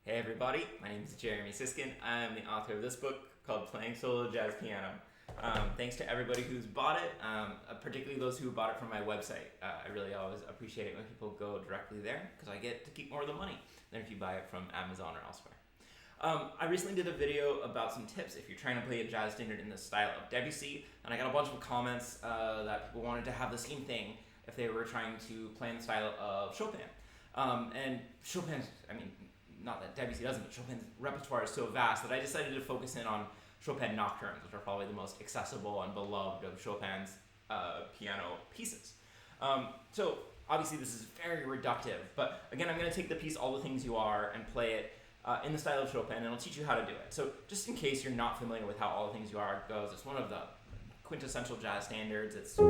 Hey everybody, my name is Jeremy Siskind. I'm the author of this book called Playing Solo Jazz Piano. Thanks to everybody who's bought it, particularly those who bought it from my website. I really always appreciate it when people go directly there because I get to keep more of the money than if you buy it from Amazon or elsewhere. I recently did a video about some tips if you're trying to play a jazz standard in the style of Debussy, and I got a bunch of comments that people wanted to have the same thing if they were trying to play in the style of Chopin. And Chopin's, not that Debussy doesn't, but Chopin's repertoire is so vast that I decided to focus in on Chopin Nocturnes, which are probably the most accessible and beloved of Chopin's piano pieces. So obviously this is very reductive, but again, I'm going to take the piece All the Things You Are and play it in the style of Chopin, and I'll teach you how to do it. So just in case you're not familiar with how All the Things You Are goes, it's one of the quintessential jazz standards. It's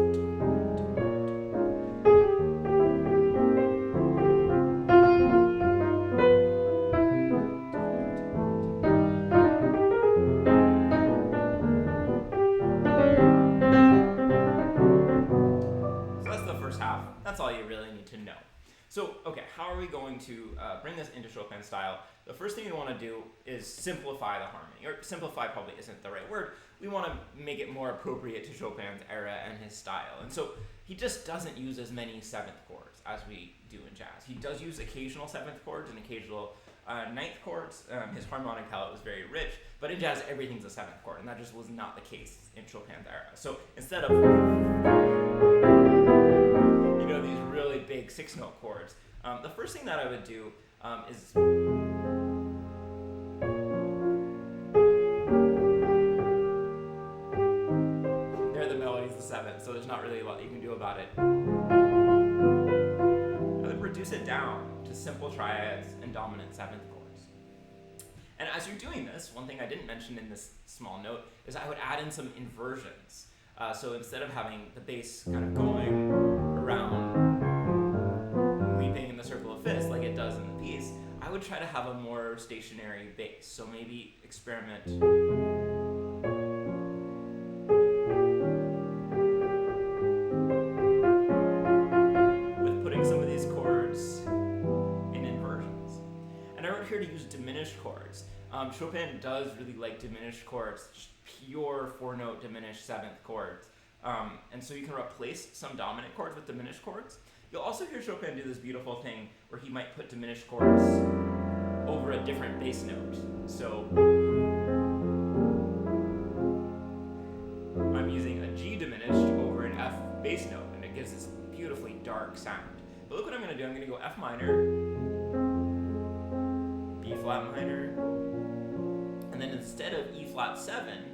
that's all you really need to know. So, okay, how are we going to bring this into Chopin style? The first thing we want to do is simplify the harmony, or simplify probably isn't the right word. We want to make it more appropriate to Chopin's era and his style. And so he just doesn't use as many seventh chords as we do in jazz. He does use occasional seventh chords and occasional ninth chords. His harmonic palette was very rich, but in jazz everything's a seventh chord, and that just was not the case in Chopin's era. So instead of these really big 6-note chords, the first thing that I would do is there the melody's the 7th, so there's not really a lot you can do about it. I would reduce it down to simple triads and dominant 7th chords. And as you're doing this, one thing I didn't mention in this small note is I would add in some inversions. So instead of having the bass kind of going around leaping in the circle of fifths like it does in the piece, I would try to have a more stationary bass. So maybe experiment with putting some of these chords in inversions. And I wrote here to use diminished chords. Chopin does really like diminished chords, just pure 4-note diminished 7th chords. And so you can replace some dominant chords with diminished chords. You'll also hear Chopin do this beautiful thing where he might put diminished chords over a different bass note. So I'm using a G diminished over an F bass note, and it gives this beautifully dark sound. But look what I'm going to do. I'm going to go F minor, B flat minor, and then instead of E flat 7,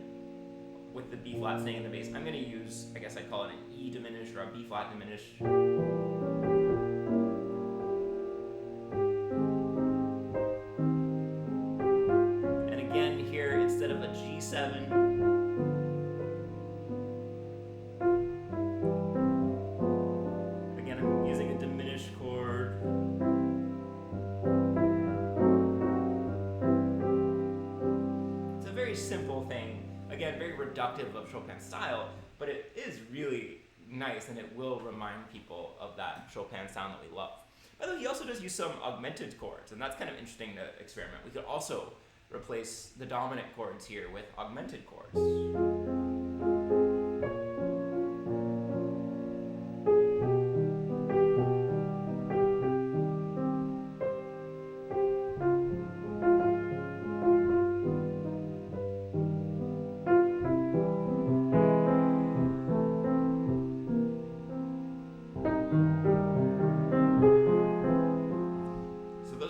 with the B flat staying in the bass, I'm going to use, I guess I'd call it an E diminished or a B flat diminished. And again here, instead of a G7, again I'm using a diminished chord. It's a very simple thing. Again, very reductive of Chopin's style, but it is really nice, and it will remind people of that Chopin sound that we love. By the way, he also does use some augmented chords, and that's kind of interesting to experiment. We could also replace the dominant chords here with augmented chords.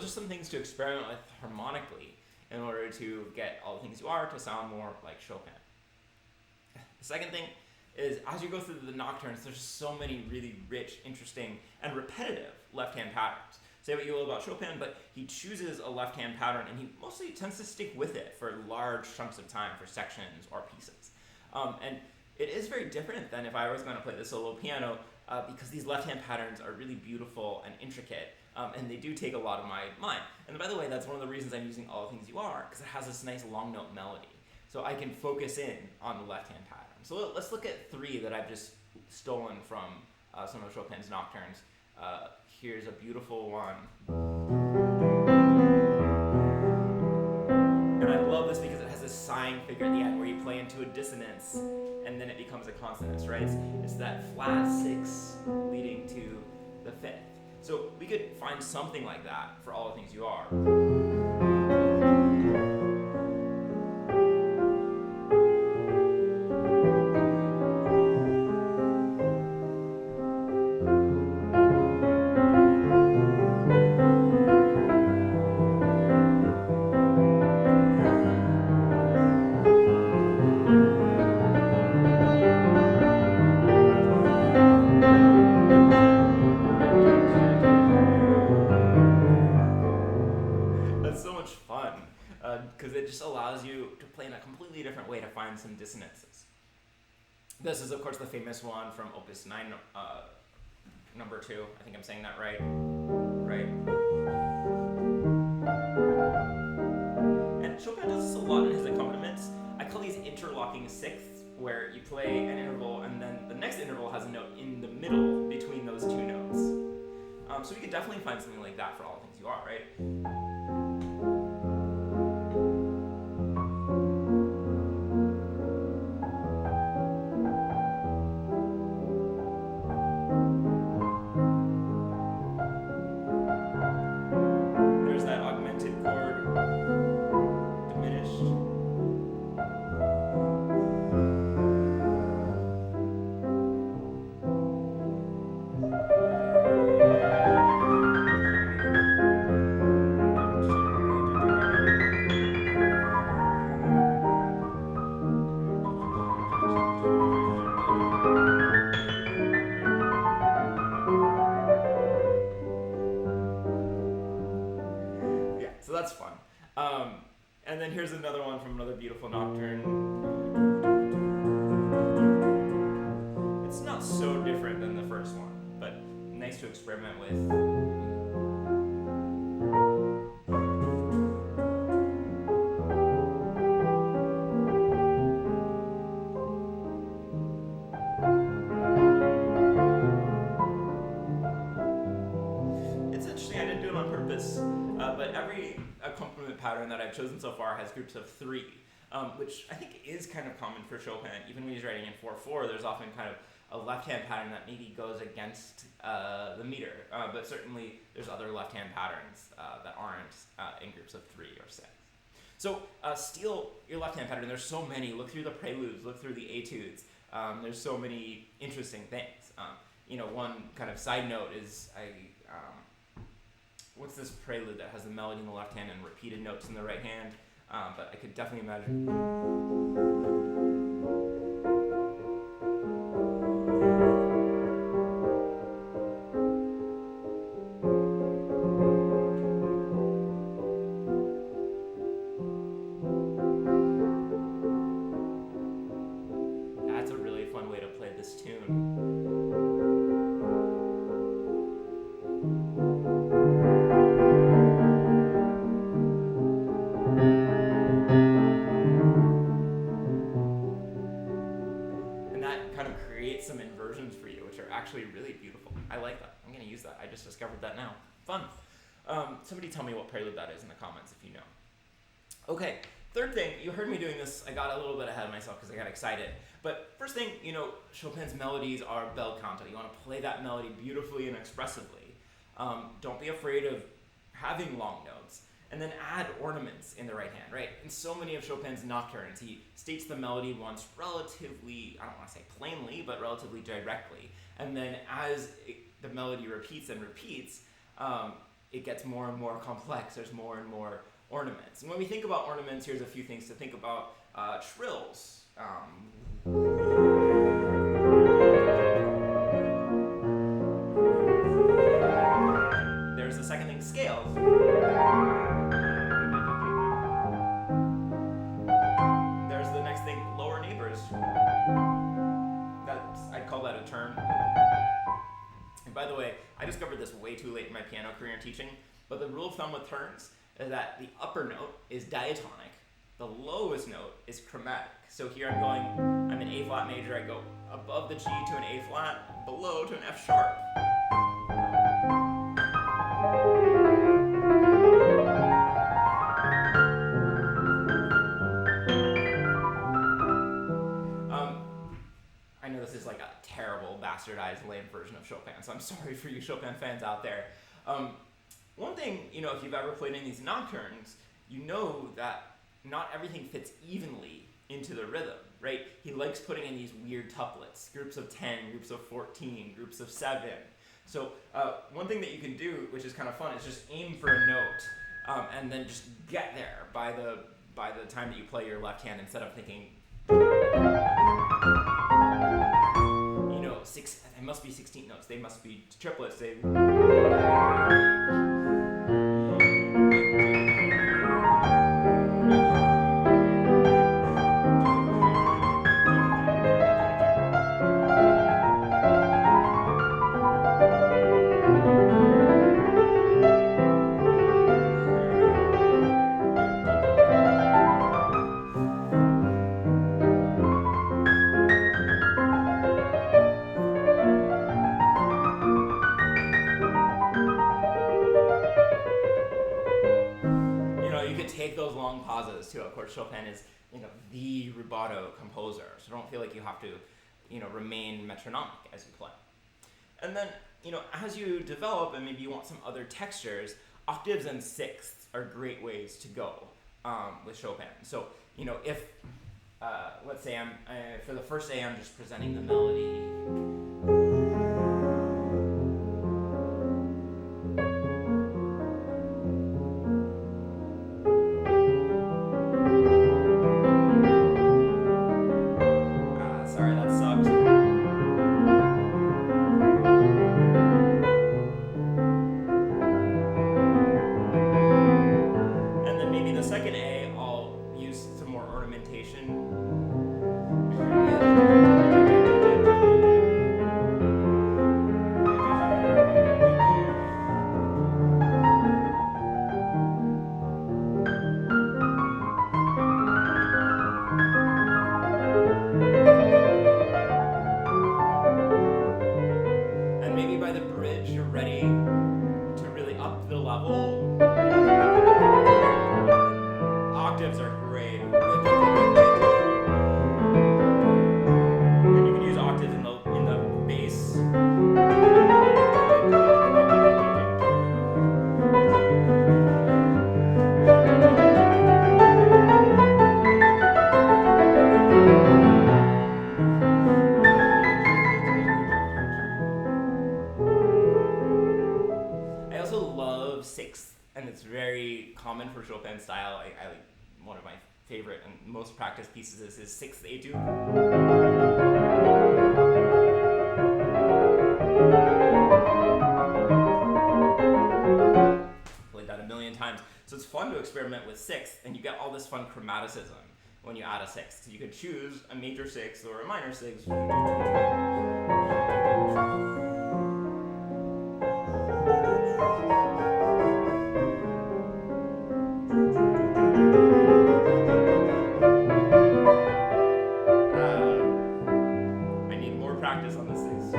Some things to experiment with harmonically in order to get All the Things You Are to sound more like Chopin. The second thing is, as you go through the nocturnes, there's so many really rich, interesting, and repetitive left-hand patterns. Say what you will about Chopin, but he chooses a left-hand pattern, and he mostly tends to stick with it for large chunks of time for sections or pieces. And it is very different than if I was going to play the solo piano, because these left-hand patterns are really beautiful and intricate, and they do take a lot of my mind. And by the way, that's one of the reasons I'm using All the Things You Are, because it has this nice long note melody. So I can focus in on the left-hand pattern. So let's look at 3 that I've just stolen from some of Chopin's nocturnes. Here's a beautiful one. dissonance, and then it becomes a consonance, right? It's that flat 6 leading to the 5th. So we could find something like that for All the Things You Are. Because it just allows you to play in a completely different way to find some dissonances. This is, of course, the famous one from Opus 9, number 2. I think I'm saying that right. Right. And Chopin does this a lot in his accompaniments. I call these interlocking sixths, where you play an interval and then the next interval has a note in the middle between those 2 notes. So we could definitely find something like that for All the Things You Are, right? So that's fun. And then here's another one from another beautiful nocturne. It's not so different than the first one, but nice to experiment with. But every accompaniment pattern that I've chosen so far has groups of 3, which I think is kind of common for Chopin. Even when he's writing in 4/4, there's often kind of a left-hand pattern that maybe goes against the meter, but certainly there's other left-hand patterns that aren't in groups of 3 or 6. So steal your left-hand pattern. There's so many. Look through the preludes, look through the etudes. There's so many interesting things. One kind of side note is what's this prelude that has the melody in the left hand and repeated notes in the right hand? But I could definitely imagine. That's a really fun way to play this tune. Some inversions for you, which are actually really beautiful. I like that. I'm going to use that. I just discovered that now. Fun. Somebody tell me what prelude that is in the comments if you know. Okay, third thing, you heard me doing this. I got a little bit ahead of myself because I got excited. But first thing, Chopin's melodies are bel canto. You want to play that melody beautifully and expressively. Don't be afraid of having long notes. And then add ornaments in the right hand, right? In so many of Chopin's nocturnes, he states the melody once relatively, I don't want to say plainly, but relatively directly. And then as the melody repeats and repeats, it gets more and more complex. There's more and more ornaments. And when we think about ornaments, here's a few things to think about. Trills. There's the second thing, scales. I'd call that a turn. And by the way, I discovered this way too late in my piano career and teaching, but the rule of thumb with turns is that the upper note is diatonic, the lowest note is chromatic. So here I'm in A flat major, I go above the G to an A flat, below to an F sharp. bastardized, lame version of Chopin. So I'm sorry for you Chopin fans out there. One thing, if you've ever played in these nocturnes, you know that not everything fits evenly into the rhythm, right? He likes putting in these weird tuplets, groups of 10, groups of 14, groups of 7. So one thing that you can do, which is kind of fun, is just aim for a note and then just get there by the time that you play your left hand, instead of thinking, it must be 16 notes, they must be triplets, those long pauses too. Of course, Chopin is the rubato composer, so don't feel like you have to remain metronomic as you play. And then as you develop and maybe you want some other textures, octaves and sixths are great ways to go with Chopin. So if let's say I'm for the first A I'm just presenting the melody. Octaves are great. And you can use octaves in the bass. I also love sixth, and it's very common for Chopin style. I one of my favorite and most practiced pieces is his sixth etude. Played that a million times. So it's fun to experiment with sixth, and you get all this fun chromaticism when you add a sixth. So you could choose a major sixth or a minor sixth. Practice on this thing. So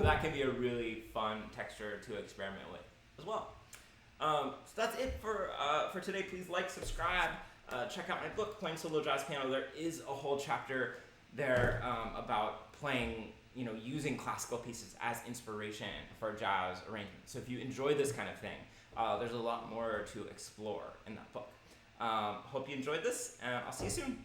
that can be a really fun texture to experiment with as well. So that's it for today. Please like, subscribe, check out my book, Playing Solo Jazz Piano. There is a whole chapter there about playing, using classical pieces as inspiration for jazz arrangements. So if you enjoy this kind of thing, there's a lot more to explore in that book. Hope you enjoyed this, and I'll see you soon.